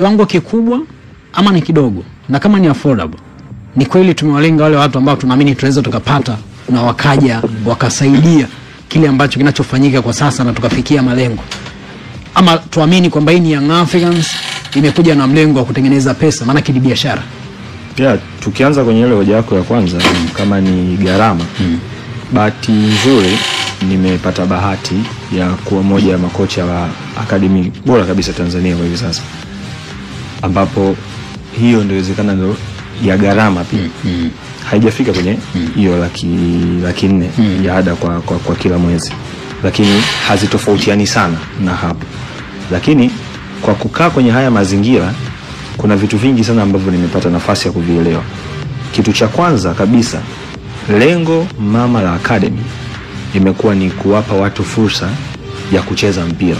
kiwango kikubwa ama ni kidogo, na kama ni affordable, ni kweli tumewalenga wale watu ambao tunaamini tunaweza tukapata na wakaja wakasaidia kile ambacho kinachofanyika kwa sasa na tukafikia malengo, ama tuamini kwamba hii ni Young Africans imekuja na mlengo wa kutengeneza pesa, maana kidi biashara. Yeah, tukianza kwenye ile hoja yako ya kwanza kama ni gharama, bahati nzuri nimepata bahati ya kuwa moja ya makocha wa akademi bora kabisa Tanzania kwa hivi sasa, ambapo hiyo ndio inawezekana ndio ya gharama pia haijafika kwenye hiyo laki 4 ya ada kwa kila mwezi, lakini hazitofautiani sana na hapo. Lakini kwa kukaa kwenye haya mazingira kuna vitu vingi sana ambavyo nimepata nafasi ya kuvielewa. Kitu cha kwanza kabisa, lengo mama la academy imekuwa ni kuwapa watu fursa ya kucheza mpira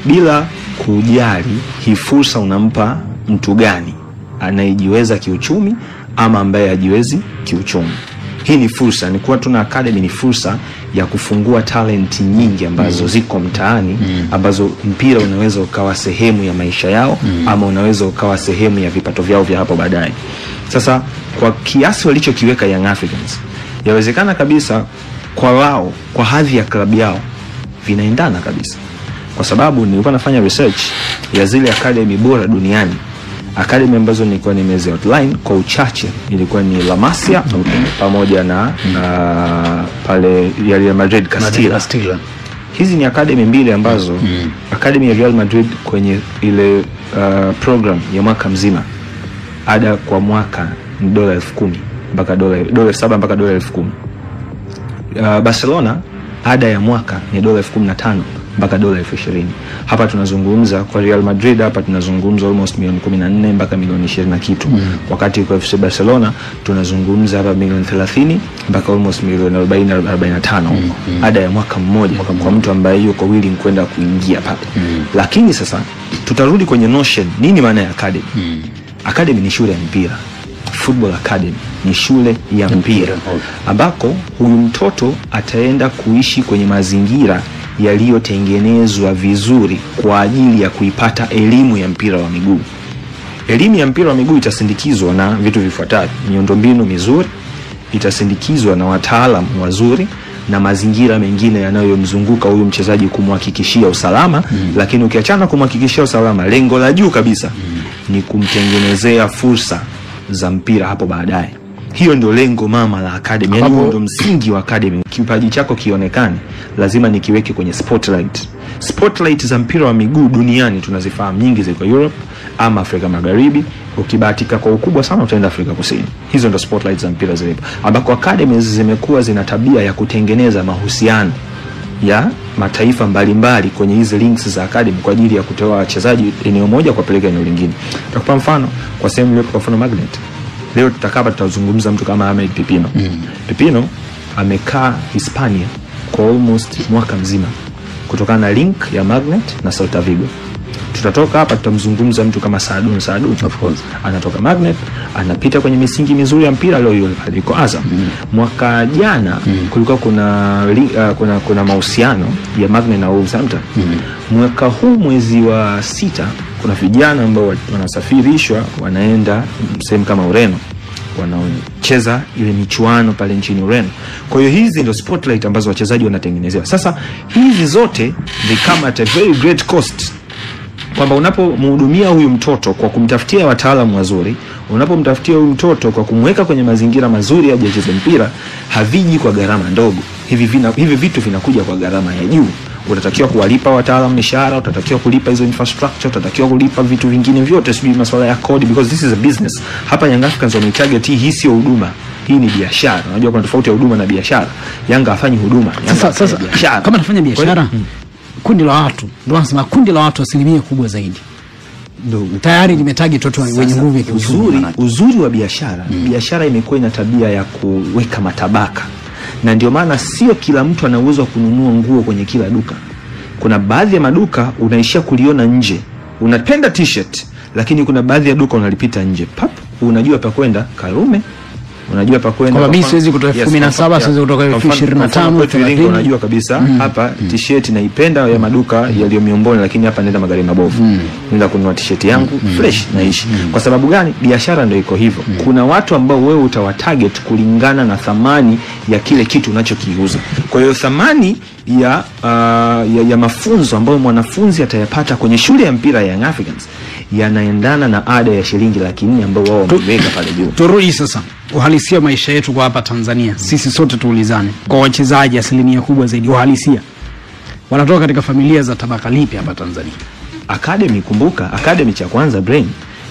bila kujali hii fursa unampa mtu gani, anayejiweza kiuchumi ama ambaye hajiwezi kiuchumi. Hii ni fursa, ni kuwa tuna academy ni fursa ya kufungua talent nyingi ambazo ziko mtaani, ambazo mpira unaweza ukawa sehemu ya maisha yao ama unaweza ukawa sehemu ya vipato vyao vya hapo baadaye. Sasa kwa kiasi walichokiweka Young Africans, yawezekana kabisa kwa wao, kwa hadhi ya klabu yao vinaendana kabisa. Kwa sababu nilikuwa nafanya research ya zile academy bora duniani. Academy ambazo nilikuwa nimezi outline kwa uchache ilikuwa ni La Masia pamoja na pale ya Real Madrid Castilla. Hizi ni academy mbili ambazo academy ya Real Madrid kwenye ile program ya mwaka mzima, ada kwa mwaka ni $10,000 mpaka $7 mpaka $10,000. Barcelona ada ya mwaka ni $15,000 mpaka $20,000. Hapa tunazungumza kwa Real Madrid, hapa tunazungumza almost milioni 14 mpaka milioni 20 na kitu. Wakati kwa FC Barcelona tunazungumza hapa milioni 30 mpaka almost milioni 40-45 ada ya mwaka mmoja kwa mtu ambaye yuko willing kwenda kuingia pale. Lakini sasa tutarudi kwenye notion, nini maana ya academy? Academy ni shule ya mpira. Football Academy ni shule ya mpira ambako huyu mtoto ataenda kuishi kwenye mazingira yaliyotengenezwa vizuri kwa ajili ya kuipata elimu ya mpira wa miguu. Elimu ya mpira wa miguu itasindikizwa na vitu vifuatavyo: miundombinu mizuri, itasindikizwa na wataalamu wazuri na mazingira mengine yanayomzunguka huyu mchezaji kumhakikishia usalama. Lakini ukiachana kumhakikishia usalama, lengo la juu kabisa ni kumtengenezea fursa za mpira hapo baadaye. Hiyo ndio lengo mama la academy, yani ndio msingi wa academy. Kipaji chako kionekane, lazima nikiweke kwenye spotlight. Spotlight za mpira wa miguu duniani tunazifahamu, nyingi ziko Europe ama Afrika Magharibi. Ukibahatika kwa ukubwa sana utaenda Afrika Kusini. Hizo ndio spotlight za mpira zilipo, ambako academies zimekuwa zina tabia ya kutengeneza mahusiano ya mataifa mbalimbali kwenye hizo links za academy kwa ajili ya kutoa wachezaji eneo moja kupeleka eneo lingine. Tutakupa mfano kwa sehemu ile, kwa mfano Magnet. Leo tutazungumza mtu kama Ahmed Pipino. Pipino amekaa Hispania kwa almost mwaka mzima kutokana na link ya Magnet na Celta Vigo. Tutatoka hapa tutamzungumza mtu kama Saadun, of course anatoka Magnet, anapita kwenye misingi mizuri ya mpira, leo yule aliko Azam. Mwaka jana kulikuwa kuna mahusiano ya Magnet na Wolverhampton. Mwaka huu mwezi wa 6 kuna vijana ambao wanasafirishwa wanaenda sehemu kama Ureno, wanacheza ile michuano pale nchini Ureno. Kwa hiyo hizi ndio spotlight ambazo wachezaji wanatengenezewa. Sasa hizi zote they come at a very great cost, kwamba unapomhudumia huyu mtoto kwa kumtafutia wataalamu wazuri, unapomtafutia huyu mtoto kwa kumweka kwenye mazingira mazuri aje acheze mpira, haviji kwa gharama ndogo. Hivi vitu vinakuja kwa gharama ya juu. Utatakiwa kuwalipa wataalamu mishahara, utatakiwa kulipa hizo infrastructure, utatakiwa kulipa vitu vingine vyote, sijui masuala ya kodi, because this is a business. Hapa Young Africans wametarget hii sio huduma, hii ni biashara. Unajua kuna tofauti ya huduma na biashara. Yanga hafanyi huduma, sasa biashara. Kama anafanya biashara, kundi la watu, ndio wanasema kundi la watu asilimia kubwa zaidi ndio tayari limetarget watu wenye nguvu ya kiuchumi. Uzuri wa biashara, biashara imekuwa ina tabia ya kuweka matabaka. Na ndio maana sio kila mtu ana uwezo wa kununua nguo kwenye kila duka. Kuna baadhi ya maduka unaishia kuliona nje, unapenda t-shirt, lakini kuna baadhi ya duka unalipita nje, unajua pa kwenda Karume, unajua pa kwenda. Kwa mimi siwezi kutoka 17, siwezi kutoka 25, 30. Unajua kabisa hapa t-shirt naipenda ya maduka yaliyo Miomboni, lakini hapa nenda magari mabovu. Nenda kununua t-shirt yangu fresh naishi. Kwa sababu gani? Biashara ndio iko hivyo. Kuna watu ambao wewe utawatarget kulingana na thamani ya kile kitu unachokiuza. Kwa hiyo thamani ya mafunzo ambayo mwanafunzi atayapata kwenye shule ya mpira ya Young Africans yanaendana na ada ya shilingi 400,000 ambao wao wameweka pale juu. Turudi sasa uhalisia maisha yetu kwa hapa Tanzania. Sisi sote tuulizane, kwa wachezaji asilimia kubwa zaidi uhalisia wanatoka katika familia za tabaka lipi hapa Tanzania? Academy, kumbuka Academy cha kwanza Brain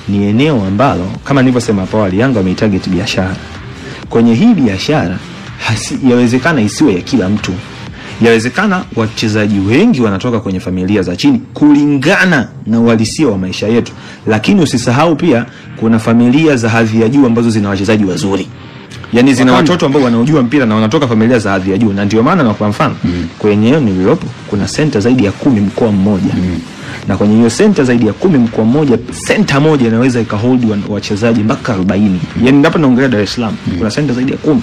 ni eneo ambalo kama nilivyosema hapo awali, Yanga wameitarget biashara. Kwenye hii biashara yawezekana isiwe ya kila mtu. Yawezekana wachezaji wengi wanatoka kwenye familia za chini kulingana na uhalisia wa maisha yetu, lakini usisahau pia kuna familia za hadhi ya juu ambazo zina wachezaji wazuri. Yaani zina watoto ambao wanaojua mpira na wanatoka familia za hadhi ya juu, na ndio maana na kwa mfano kwenye eneo nililopo kuna center zaidi ya 10 mkoa mmoja. Na kwenye hiyo center zaidi ya 10 mkoa mmoja, center moja inaweza ikahold wachezaji mpaka 40. Yaani hapa naongelea Dar es Salaam kuna center zaidi ya 10,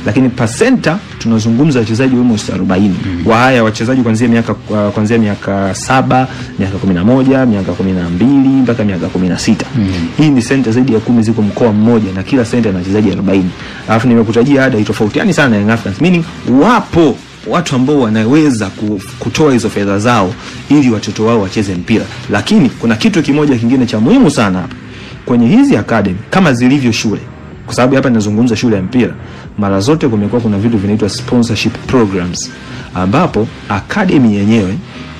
lakini per center tunazungumza wachezaji almost 40. Wa haya wachezaji kuanzia miaka 7, miaka 11, miaka 12 mpaka miaka 16. Hii ni center zaidi ya 10 ziko mkoa mmoja, na kila center ina wachezaji 40. Alafu nimekutajia ada itofautiani sana Young Africans, meaning wapo watu ambao wanaweza kutoa hizo fedha zao ili watoto wao wacheze mpira. Lakini kuna kitu kimoja kingine cha muhimu sana hapa kwenye hizi academy kama zilivyo shule, kwa sababu hapa ninazungumza shule ya mpira, mara zote kumekuwa kuna vitu vinaitwa sponsorship programs, ambapo academy yenyewe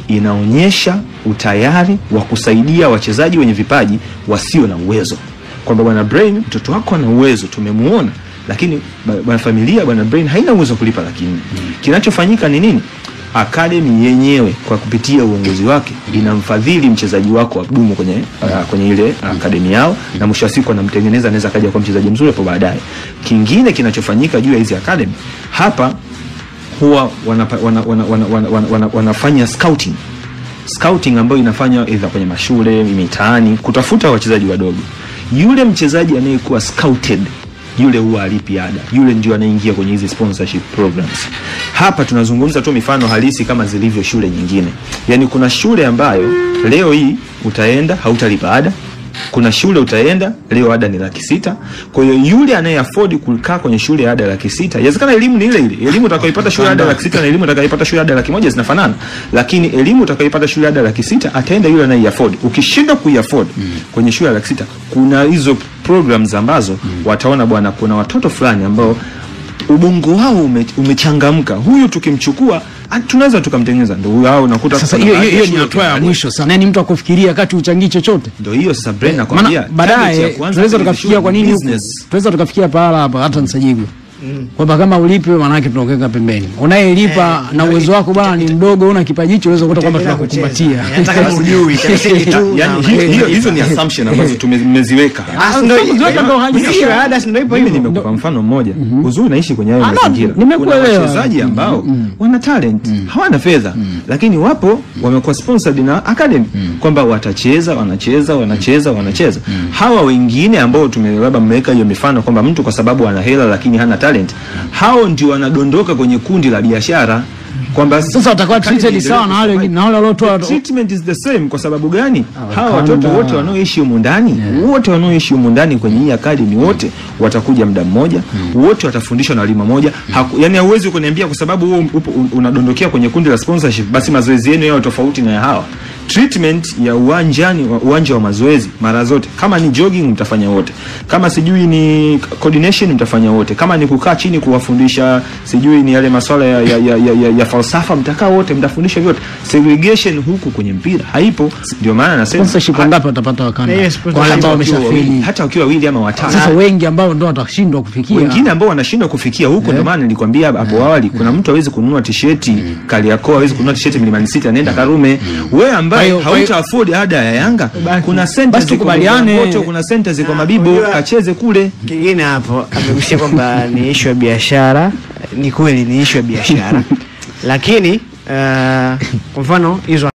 inaonyesha utayari wa kusaidia wachezaji wenye vipaji wasio na uwezo, kwamba bwana Brain mtoto wako ana uwezo, tumemuona, lakini bwana familia bwana Brain haina uwezo kulipa. Lakini kinachofanyika ni nini? Academy yenyewe kwa kupitia uongozi wake inamfadhili mchezaji wako adumu kwenye ile academy yao, na mwisho wa siku anamtengeneza, anaweza kaja kwa mchezaji mzuri hapo baadaye. Kingine kinachofanyika juu ya hizi academy hapa, huwa wanafanya scouting ambayo inafanywa either kwenye mashule, mitaani, kutafuta wachezaji wadogo. Yule mchezaji anayekuwa scouted yule huwa alipi ada, yule ndio anaingia kwenye hizi sponsorship programs. Hapa tunazungumza tu mifano halisi kama zilivyo shule nyingine. Yaani kuna shule ambayo leo hii utaenda hautalipa ada. Kuna shule utaenda leo ada ni 600,000. Kwa hiyo yule anaye afford kukaa kwenye shule ya ada 600,000, inawezekana elimu ni ile ile. Elimu utakayopata shule ya ada 600,000 na elimu utakayopata shule ya ada 100,000 zinafanana. Lakini elimu utakayopata shule ya ada 600,000 ataenda yule anaye afford. Ukishindwa kuiafford kwenye shule ya 600,000, kuna hizo programs ambazo wataona bwana kuna watoto fulani ambao ubongo wao umechangamka, huyu tukimchukua tunaweza tukamtengeneza. Ndio hao unakuta sasa hiyo ni hatua ya mwisho sana, yani mtu akufikiria kati uchangii chochote. Ndio hiyo sasa Brain nakwambia baadaye tunaweza tukafikia kwa nini tunaweza tukafikia pahala hapa hata Nsajigwa kwamba kama ulipe maana yake tunaokeka pembeni, unayelipa na uwezo wako bwana ni mdogo, una kipaji hicho unaweza kukuta kwamba tunakukumbatia, nataka kujui tu. Yani hizo ni assumption ambazo tumeziweka. Ndio halisia ada, ndio ipo hivi. Nimekupa mfano mmoja, uzuri naishi kwenye hayo mazingira. Kuna wachezaji ambao wana talent, hawana fedha, lakini wapo wamekuwa sponsored na academy kwamba watacheza, wanacheza. Hawa wengine ambao tumelaba mmeweka hiyo mifano kwamba mtu kwa sababu ana hela lakini hana talent, hao ndio wanadondoka kwenye kundi la biashara, kwamba sasa watakuwa treated sawa na wale wengine, na wale waliotoa treatment is the same. Kwa sababu gani? Hawa watoto wote wanaoishi humu ndani kwenye hii academy wote watakuja muda mmoja, wote watafundishwa na walimu mmoja. Yani hauwezi kuniambia kwa sababu wewe unadondokea kwenye kundi la sponsorship basi mazoezi yenu yao tofauti na ya hawa. Treatment ya uwanja wa mazoezi mara zote, kama ni jogging mtafanya wote, kama sijui ni coordination mtafanya wote, kama ni kukaa chini kuwafundisha sijui ni yale masuala ya falsafa mtakaa wote, mtafundisha vyote. Segregation huku kwenye mpira haipo. Ndio maana nasema sponsorship ngapi watapata wakanda kwa wale ambao wameshafeli, hata wakiwa wawili ama watatu. Sasa wengi ambao ndio watashindwa kufikia, wengine ambao wanashindwa kufikia huko. Ndio maana nilikwambia hapo awali kuna mtu hawezi kununua t-shirt Kariakoo, hawezi kununua t-shirt Mlimani City, anaenda Karume. Wewe ambaye hauta afford ada ya Yanga, kuna center ziko Moto, kuna center ziko Mabibo, kacheze kule. Kingine hapo amegusia kwamba ni issue ya biashara. Ni kweli ni issue ya biashara. Lakini kwa mfano hizo